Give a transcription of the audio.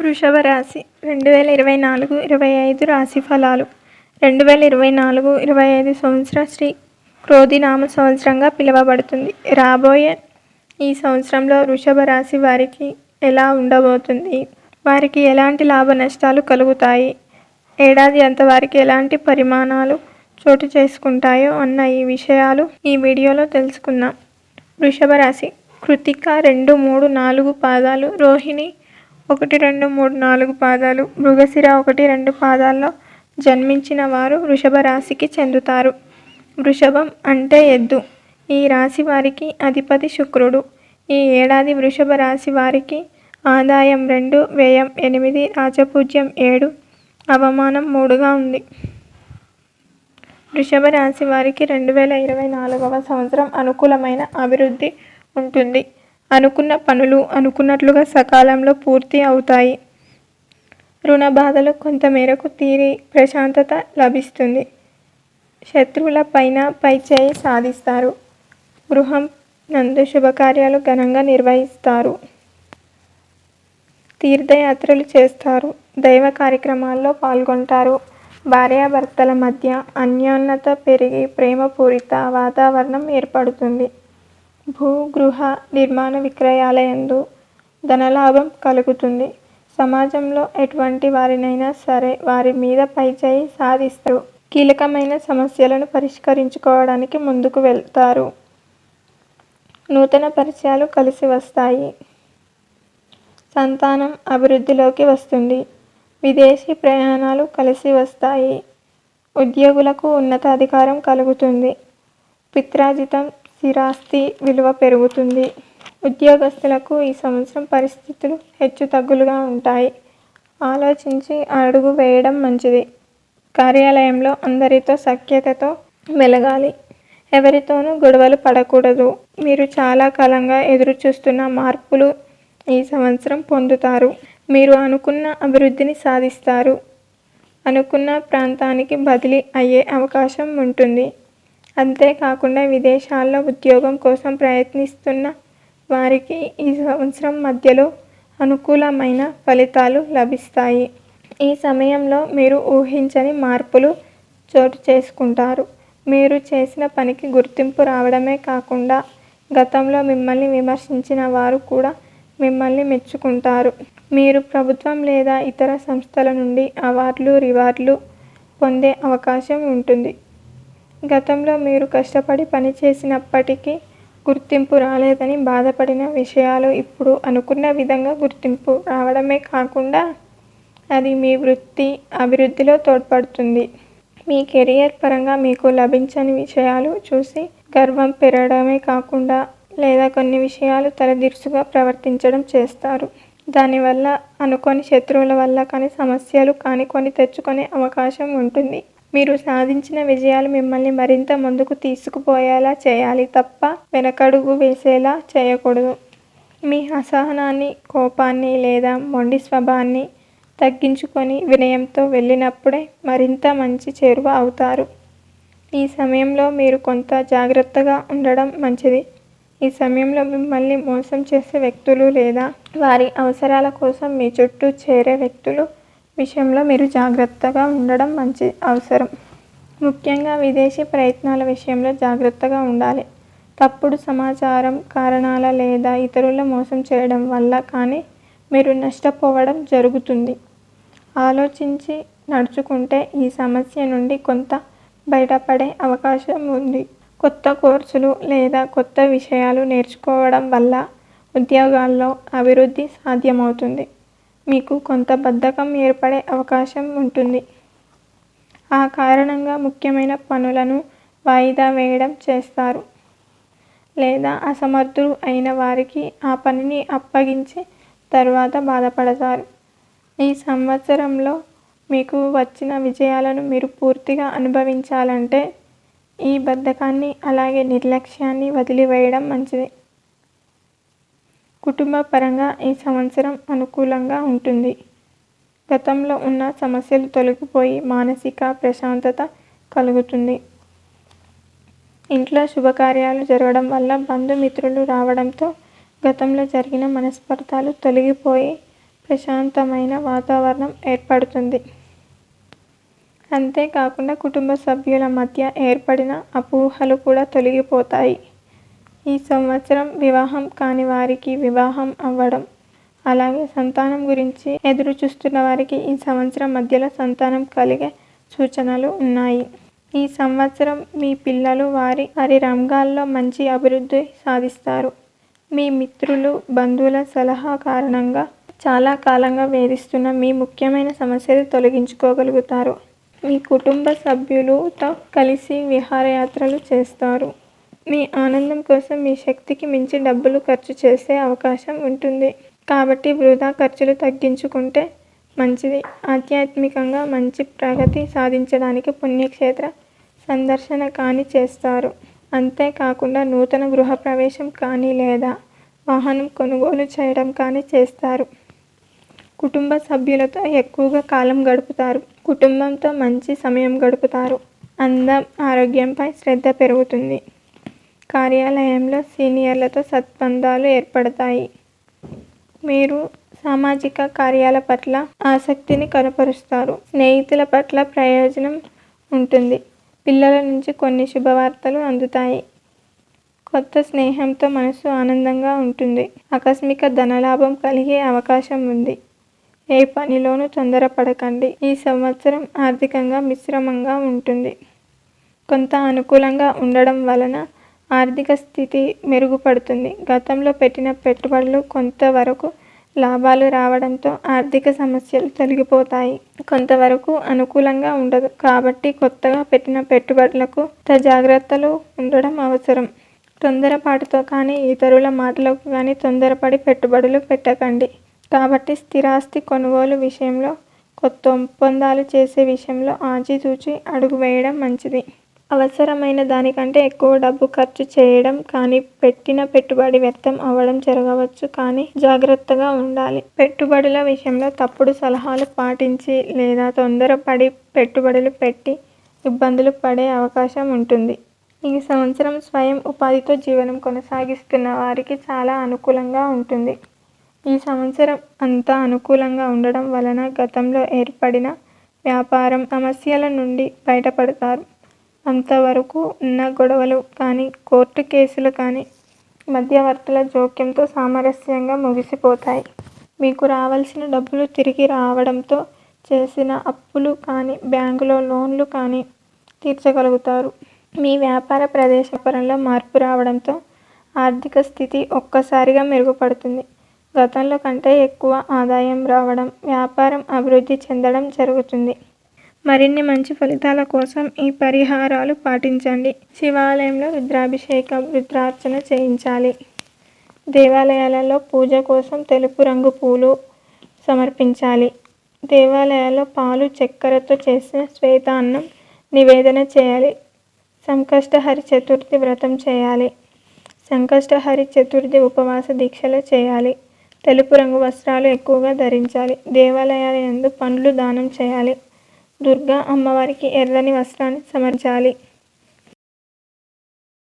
వృషభ రాశి 2024-25 రాశి ఫలాలు 2024-25 సంవత్సరం శ్రీ క్రోధినామ సంవత్సరంగా పిలువబడుతుంది. రాబోయే ఈ సంవత్సరంలో వృషభ రాశి వారికి ఎలా ఉండబోతుంది, వారికి ఎలాంటి లాభ నష్టాలు కలుగుతాయి, ఏడాది అంత వారికి ఎలాంటి పరిమాణాలు చోటు చేసుకుంటాయో అన్న ఈ విషయాలు ఈ వీడియోలో తెలుసుకుందాం. వృషభ రాశి కృత్తిక 2, 3, 4 పాదాలు, రోహిణి 1, 2, 3, 4 పాదాలు, మృగశిర 1, 2 పాదాల్లో జన్మించిన వారు వృషభ రాశికి చెందుతారు. వృషభం అంటే ఎద్దు. ఈ రాశి వారికి అధిపతి శుక్రుడు. ఈ ఏడాది వృషభ రాశి వారికి ఆదాయం 2, వ్యయం 8, రాజపూజ్యం 7, అవమానం 3గా ఉంది. వృషభ రాశి వారికి 2024వ సంవత్సరం అనుకూలమైన అభివృద్ధి ఉంటుంది. అనుకున్న పనులు అనుకున్నట్లుగా సకాలంలో పూర్తి అవుతాయి. రుణ బాధలు కొంతమేరకు తీరి ప్రశాంతత లభిస్తుంది. శత్రువుల పైన పైచేయి సాధిస్తారు. గృహం నందు శుభకార్యాలు ఘనంగా నిర్వహిస్తారు. తీర్థయాత్రలు చేస్తారు. దైవ కార్యక్రమాల్లో పాల్గొంటారు. భార్యాభర్తల మధ్య అన్యోన్యత పెరిగి ప్రేమపూరిత వాతావరణం ఏర్పడుతుంది. భూ గృహ నిర్మాణ విక్రయాలయందు ధనలాభం కలుగుతుంది. సమాజంలో ఎటువంటి వారినైనా సరే వారి మీద పైచేయి సాధిస్తారు. కీలకమైన సమస్యలను పరిష్కరించుకోవడానికి ముందుకు వెళ్తారు. నూతన పరిచయాలు కలిసి వస్తాయి. సంతానం అభివృద్ధిలోకి వస్తుంది. విదేశీ ప్రయాణాలు కలిసి వస్తాయి. ఉద్యోగులకు ఉన్నతాధికారం కలుగుతుంది. పిత్రాజితం స్థిరాస్తి విలువ పెరుగుతుంది. ఉద్యోగస్తులకు ఈ సంవత్సరం పరిస్థితులు హెచ్చుతగ్గులుగా ఉంటాయి. ఆలోచించి అడుగు వేయడం మంచిది. కార్యాలయంలో అందరితో సఖ్యతతో మెలగాలి. ఎవరితోనూ గొడవలు పడకూడదు. మీరు చాలా కాలంగా ఎదురుచూస్తున్న మార్పులు ఈ సంవత్సరం పొందుతారు. మీరు అనుకున్న అభివృద్ధిని సాధిస్తారు. అనుకున్న ప్రాంతానికి బదిలీ అయ్యే అవకాశం ఉంటుంది. అంతేకాకుండా విదేశాల్లో ఉద్యోగం కోసం ప్రయత్నిస్తున్న వారికి ఈ సంవత్సరం మధ్యలో అనుకూలమైన ఫలితాలు లభిస్తాయి. ఈ సమయంలో మీరు ఊహించని మార్పులు చోటు చేసుకుంటారు. మీరు చేసిన పనికి గుర్తింపు రావడమే కాకుండా గతంలో మిమ్మల్ని విమర్శించిన వారు కూడా మిమ్మల్ని మెచ్చుకుంటారు. మీరు ప్రభుత్వం లేదా ఇతర సంస్థల నుండి అవార్డులు, రివార్డులు పొందే అవకాశం ఉంటుంది. గతంలో మీరు కష్టపడి పనిచేసినప్పటికీ గుర్తింపు రాలేదని బాధపడిన విషయాలు ఇప్పుడు అనుకున్న విధంగా గుర్తింపు రావడమే కాకుండా అది మీ వృత్తి అభివృద్ధిలో తోడ్పడుతుంది. మీ కెరియర్ పరంగా మీకు లభించని విషయాలు చూసి గర్వం పెరగడమే కాకుండా లేదా కొన్ని విషయాలు తలదిర్సుగా ప్రవర్తించడం చేస్తారు. దానివల్ల అనుకోని శత్రువుల వల్ల కానీ సమస్యలు కానీ కొని తెచ్చుకునే అవకాశం ఉంటుంది. మీరు సాధించిన విజయాలు మిమ్మల్ని మరింత ముందుకు తీసుకుపోయేలా చేయాలి తప్ప వెనకడుగు వేసేలా చేయకూడదు. మీ అసహనాన్ని, కోపాన్ని లేదా మొండి స్వభావాన్ని తగ్గించుకొని వినయంతో వెళ్ళినప్పుడే మరింత మంచి చేరువ అవుతారు. ఈ సమయంలో మీరు కొంత జాగ్రత్తగా ఉండడం మంచిది. ఈ సమయంలో మిమ్మల్ని మోసం చేసే వ్యక్తులు లేదా వారి అవసరాల కోసం మీ చుట్టూ చేరే వ్యక్తులు విషయంలో మీరు జాగ్రత్తగా ఉండడం అవసరం. ముఖ్యంగా విదేశీ ప్రయత్నాల విషయంలో జాగ్రత్తగా ఉండాలి. తప్పుడు సమాచారం కారణాల లేదా ఇతరుల మోసం చేయడం వల్ల కానీ మీరు నష్టపోవడం జరుగుతుంది. ఆలోచించి నడుచుకుంటే ఈ సమస్య నుండి కొంత బయటపడే అవకాశం ఉంది. కొత్త కోర్సులు లేదా కొత్త విషయాలు నేర్చుకోవడం వల్ల ఉద్యోగాల్లో అభివృద్ధి సాధ్యమవుతుంది. మీకు కొంత బద్ధకం ఏర్పడే అవకాశం ఉంటుంది. ఆ కారణంగా ముఖ్యమైన పనులను వాయిదా వేయడం చేస్తారు లేదా అసమర్థులు అయిన వారికి ఆ పనిని అప్పగించి తరువాత బాధపడతారు. ఈ సంవత్సరంలో మీకు వచ్చిన విజయాలను మీరు పూర్తిగా అనుభవించాలంటే ఈ బద్ధకాన్ని అలాగే నిర్లక్ష్యాన్ని వదిలివేయడం మంచిది. కుటుంబ పరంగా ఈ సంవత్సరం అనుకూలంగా ఉంటుంది. గతంలో ఉన్న సమస్యలు తొలగిపోయి మానసిక ప్రశాంతత కలుగుతుంది. ఇంట్లో శుభకార్యాలు జరగడం వల్ల బంధుమిత్రులు రావడంతో గతంలో జరిగిన మనస్పర్ధలు తొలగిపోయి ప్రశాంతమైన వాతావరణం ఏర్పడుతుంది. అంతేకాకుండా కుటుంబ సభ్యుల మధ్య ఏర్పడిన అపోహలు కూడా తొలగిపోతాయి. ఈ సంవత్సరం వివాహం కాని వారికి వివాహం అవ్వడం, అలాగే సంతానం గురించి ఎదురు చూస్తున్న వారికి ఈ సంవత్సరం మధ్యలో సంతానం కలిగే సూచనలు ఉన్నాయి. ఈ సంవత్సరం మీ పిల్లలు వారి రంగాల్లో మంచి అభివృద్ధి సాధిస్తారు. మీ మిత్రులు, బంధువుల సలహా కారణంగా చాలా కాలంగా వేధిస్తున్న మీ ముఖ్యమైన సమస్యలు తొలగించుకోగలుగుతారు. మీ కుటుంబ సభ్యులతో కలిసి విహారయాత్రలు చేస్తారు. మీ ఆనందం కోసం మీ శక్తికి మించి డబ్బులు ఖర్చు చేసే అవకాశం ఉంటుంది. కాబట్టి వృధా ఖర్చులు తగ్గించుకుంటే మంచిది. ఆధ్యాత్మికంగా మంచి ప్రగతి సాధించడానికి పుణ్యక్షేత్ర సందర్శన కానీ చేస్తారు. అంతేకాకుండా నూతన గృహప్రవేశం కానీ లేదా వాహనం కొనుగోలు చేయడం కానీ చేస్తారు. కుటుంబ సభ్యులతో ఎక్కువగా కాలం గడుపుతారు. కుటుంబంతో మంచి సమయం గడుపుతారు. అందం, ఆరోగ్యంపై శ్రద్ధ పెరుగుతుంది. కార్యాలయంలో సీనియర్లతో సత్బంధాలు ఏర్పడతాయి. మీరు సామాజిక కార్యాల పట్ల ఆసక్తిని కనపరుస్తారు. స్నేహితుల పట్ల ప్రయోజనం ఉంటుంది. పిల్లల నుంచి కొన్ని శుభవార్తలు అందుతాయి. కొత్త స్నేహంతో మనసు ఆనందంగా ఉంటుంది. ఆకస్మిక ధనలాభం కలిగే అవకాశం ఉంది. ఏ పనిలోనూ తొందరపడకండి. ఈ సంవత్సరం ఆర్థికంగా మిశ్రమంగా ఉంటుంది. కొంత అనుకూలంగా ఉండడం వలన ఆర్థిక స్థితి మెరుగుపడుతుంది. గతంలో పెట్టిన పెట్టుబడులు కొంతవరకు లాభాలు రావడంతో ఆర్థిక సమస్యలు తొలగిపోతాయి. కొంతవరకు అనుకూలంగా ఉండదు. కాబట్టి కొత్తగా పెట్టిన పెట్టుబడులకు జాగ్రత్తలు ఉండడం అవసరం. తొందరపాటుతో కానీ ఇతరుల మాటలకు కానీ తొందరపడి పెట్టుబడులు పెట్టకండి. కాబట్టి స్థిరాస్తి కొనుగోలు విషయంలో, కొత్త ఒప్పందాలు చేసే విషయంలో ఆచితూచి అడుగు వేయడం మంచిది. అవసరమైన దానికంటే ఎక్కువ డబ్బు ఖర్చు చేయడం కానీ, పెట్టిన పెట్టుబడి వ్యర్థం అవ్వడం జరగవచ్చు. కానీ జాగ్రత్తగా ఉండాలి. పెట్టుబడుల విషయంలో తప్పుడు సలహాలు పాటించి లేదా తొందరపడి పెట్టుబడులు పెట్టి ఇబ్బందులు పడే అవకాశం ఉంటుంది. ఈ సంవత్సరం స్వయం ఉపాధితో జీవనం కొనసాగిస్తున్న వారికి చాలా అనుకూలంగా ఉంటుంది. ఈ సంవత్సరం అంతా అనుకూలంగా ఉండడం వలన గతంలో ఏర్పడిన వ్యాపారం సమస్యల నుండి బయటపడతారు. అంతవరకు ఉన్న గొడవలు కానీ, కోర్టు కేసులు కానీ మధ్యవర్తుల జోక్యంతో సామరస్యంగా ముగిసిపోతాయి. మీకు రావాల్సిన డబ్బులు తిరిగి రావడంతో చేసిన అప్పులు కానీ, బ్యాంకులో లోన్లు కానీ తీర్చగలుగుతారు. మీ వ్యాపార వ్యాపారంలో మార్పు రావడంతో ఆర్థిక స్థితి ఒక్కసారిగా మెరుగుపడుతుంది. గతంలో కంటే ఎక్కువ ఆదాయం రావడం, వ్యాపారం అభివృద్ధి చెందడం జరుగుతుంది. మరిన్ని మంచి ఫలితాల కోసం ఈ పరిహారాలు పాటించండి. శివాలయంలో రుద్రాభిషేక, రుద్రార్చన చేయించాలి. దేవాలయాలలో పూజ కోసం తెలుపు రంగు పూలు సమర్పించాలి. దేవాలయాల్లో పాలు, చక్కెరతో చేసిన శ్వేతాన్నం నివేదన చేయాలి. సంకష్టహరి చతుర్థి వ్రతం చేయాలి. సంకష్టహరి చతుర్థి ఉపవాస దీక్షలు చేయాలి. తెలుపు రంగు వస్త్రాలు ఎక్కువగా ధరించాలి. దేవాలయాల యందు పండ్లు దానం చేయాలి. దుర్గా అమ్మవారికి ఎర్రని వస్త్రాన్ని సమర్పించాలి.